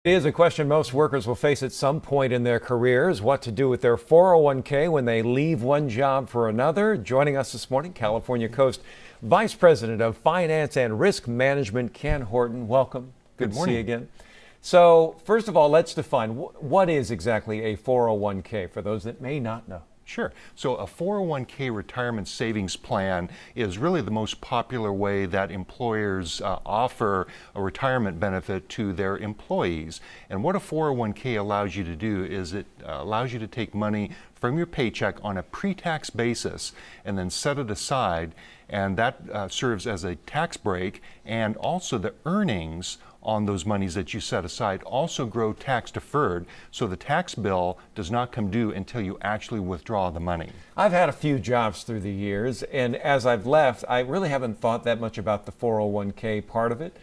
It is a question most workers will face at some point in their careers, what to do with their 401k when they leave one job for another. Joining us this morning, California Coast Vice President of Finance and Risk Management, Ken Horton. Welcome. Good morning. To see you again. So first of all, let's define what is exactly a 401k for those that may not know. Sure. So a 401k retirement savings plan is really the most popular way that employers offer a retirement benefit to their employees. And what a 401k allows you to do is it allows you to take money from your paycheck on a pre-tax basis and then set it aside, and that serves as a tax break, and also the earnings on those monies that you set aside also grow tax deferred, so the tax bill does not come due until you actually withdraw the money. I've had a few jobs through the years, and as I've left, I really haven't thought that much about the 401k part of it.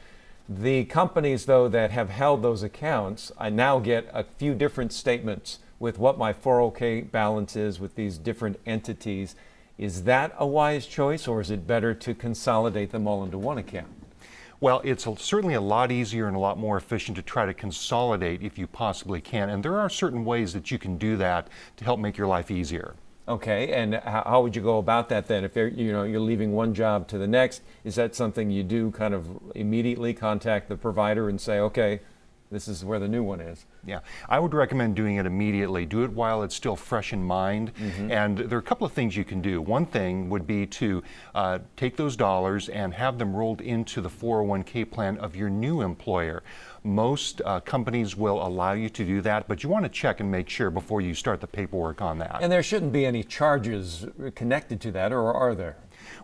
The companies, though, that have held those accounts, I now get a few different statements with what my 401k balance is with these different entities. Is that a wise choice, or is it better to consolidate them all into one account? Well, it's certainly a lot easier and a lot more efficient to try to consolidate if you possibly can. And there are certain ways that you can do that to help make your life easier. Okay, and how would you go about that then? If you're leaving one job to the next, is that something you do kind of immediately contact the provider and say, okay, this is where the new one is? Yeah, I would recommend doing it immediately. Do it while it's still fresh in mind. And there are a couple of things you can do. One thing would be to take those dollars and have them rolled into the 401k plan of your new employer. Most companies will allow you to do that, but you want to check and make sure before you start the paperwork on that. And there shouldn't be any charges connected to that, or are there?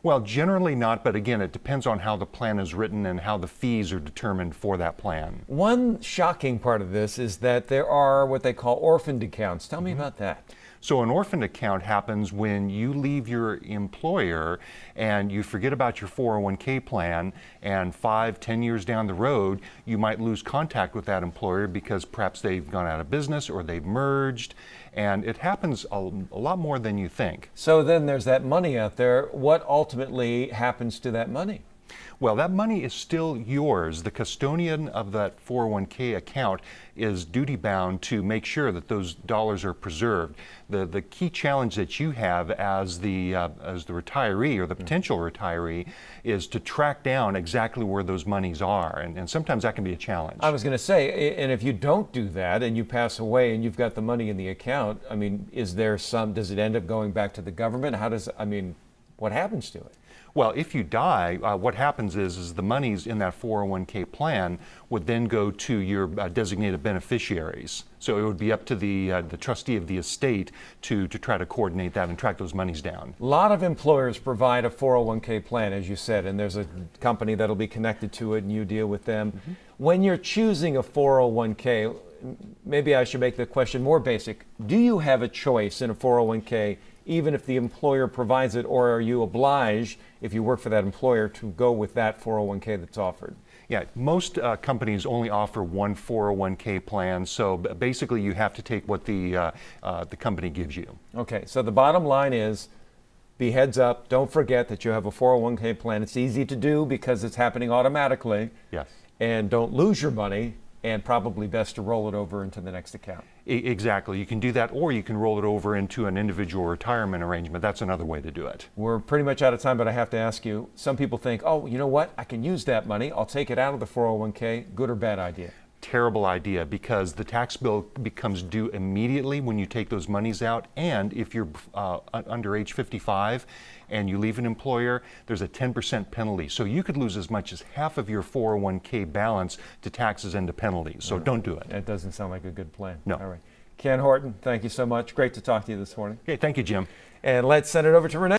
Well, generally not, but again, it depends on how the plan is written and how the fees are determined for that plan. One shocking part of this is that there are what they call orphaned accounts. Tell me about that. So an orphaned account happens when you leave your employer and you forget about your 401k plan, and 5-10 years down the road, you might lose contact with that employer because perhaps they've gone out of business or they've merged, and it happens a lot more than you think. So then there's that money out there. What ultimately happens to that money? Well, that money is still yours. The custodian of that 401k account is duty bound to make sure that those dollars are preserved. The key challenge that you have as the retiree or the potential retiree is to track down exactly where those monies are, and sometimes that can be a challenge. I was going to say, and if you don't do that and you pass away and you've got the money in the account, I mean, does it end up going back to the government? What happens to it? Well, if you die, what happens is the monies in that 401k plan would then go to your designated beneficiaries. So it would be up to the trustee of the estate to try to coordinate that and track those monies down. A lot of employers provide a 401k plan, as you said, and there's a company that'll be connected to it and you deal with them. When you're choosing a 401k, maybe I should make the question more basic. Do you have a choice in a 401k even if the employer provides it, or are you obliged, if you work for that employer, to go with that 401k that's offered? Yeah, most companies only offer one 401k plan, so basically you have to take what the company gives you. Okay, so the bottom line is, be heads up, don't forget that you have a 401k plan. It's easy to do because it's happening automatically. Yes. And don't lose your money, and probably best to roll it over into the next account. Exactly. You can do that, or you can roll it over into an individual retirement arrangement. That's another way to do it. We're pretty much out of time, but I have to ask you, some people think, oh, you know what? I can use that money. I'll take it out of the 401k. Good or bad idea? Terrible idea, because the tax bill becomes due immediately when you take those monies out, and if you're under age 55 and you leave an employer, there's a 10% penalty. So you could lose as much as half of your 401k balance to taxes and to penalties. So don't do it. That doesn't sound like a good plan. No. All right. Ken Horton, thank you so much. Great to talk to you this morning. Okay, thank you, Jim. And let's send it over to Renee.